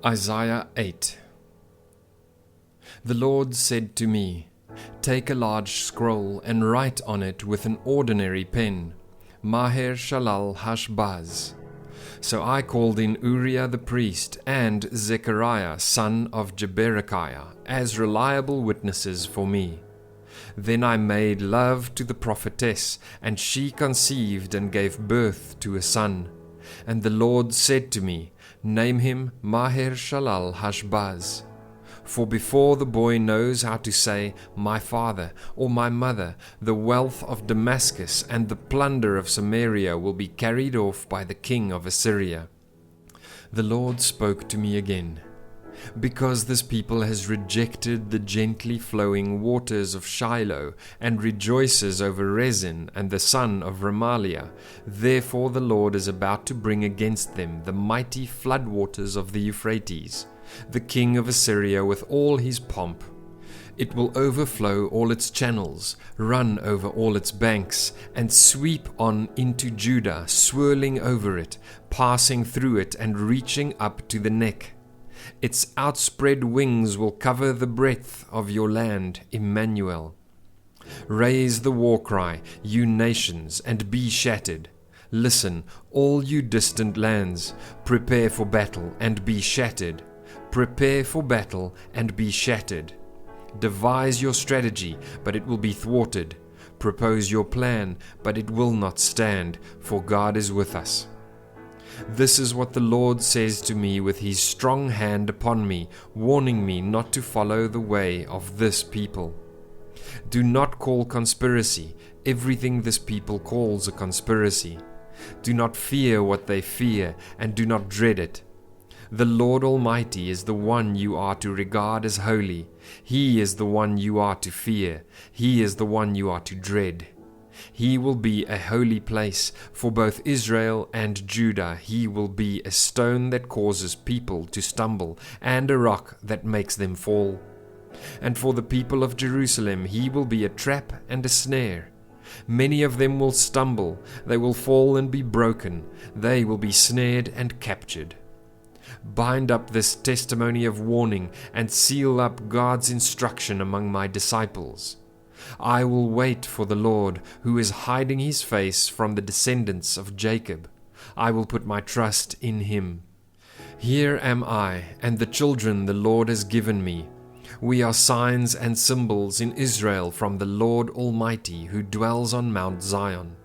Isaiah 8. The Lord said to me, Take a large scroll and write on it with an ordinary pen, Maher Shalal Hashbaz. So I called in Uriah the priest and Zechariah son of Jeberechiah as reliable witnesses for me. Then I made love to the prophetess, and she conceived and gave birth to a son. And the Lord said to me, Name him Maher Shalal Hashbaz. For before the boy knows how to say, My father, or my mother, the wealth of Damascus and the plunder of Samaria will be carried off by the king of Assyria. The Lord spoke to me again. Because this people has rejected the gently flowing waters of Shiloh, and rejoices over Rezin and the son of Remaliah, therefore the Lord is about to bring against them the mighty floodwaters of the Euphrates, the king of Assyria with all his pomp. It will overflow all its channels, run over all its banks, and sweep on into Judah, swirling over it, passing through it, and reaching up to the neck. Its outspread wings will cover the breadth of your land, Emmanuel. Raise the war cry, you nations, and be shattered. Listen, all you distant lands, prepare for battle and be shattered. Prepare for battle and be shattered. Devise your strategy, but it will be thwarted. Propose your plan, but it will not stand, for God is with us. This is what the Lord says to me with his strong hand upon me, warning me not to follow the way of this people. Do not call conspiracy everything this people calls a conspiracy. Do not fear what they fear, and do not dread it. The Lord Almighty is the one you are to regard as holy. He is the one you are to fear. He is the one you are to dread. He will be a holy place for both Israel and Judah. He will be a stone that causes people to stumble, and a rock that makes them fall. And for the people of Jerusalem he will be a trap and a snare. Many of them will stumble, they will fall and be broken, they will be snared and captured. Bind up this testimony of warning, and seal up God's instruction among my disciples. I will wait for the Lord, who is hiding his face from the descendants of Jacob. I will put my trust in him. Here am I, and the children the Lord has given me. We are signs and symbols in Israel from the Lord Almighty, who dwells on Mount Zion.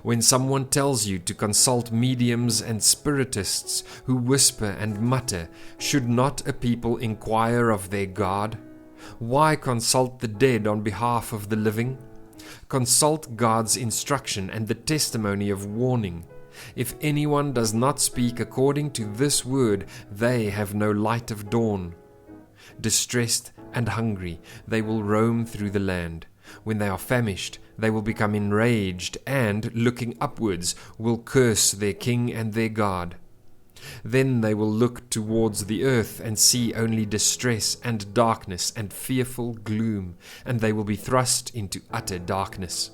When someone tells you to consult mediums and spiritists who whisper and mutter, should not a people inquire of their God? Why consult the dead on behalf of the living? Consult God's instruction and the testimony of warning. If anyone does not speak according to this word, they have no light of dawn. Distressed and hungry, they will roam through the land. When they are famished, they will become enraged and, looking upwards, will curse their king and their God. Then they will look towards the earth and see only distress and darkness and fearful gloom, and they will be thrust into utter darkness.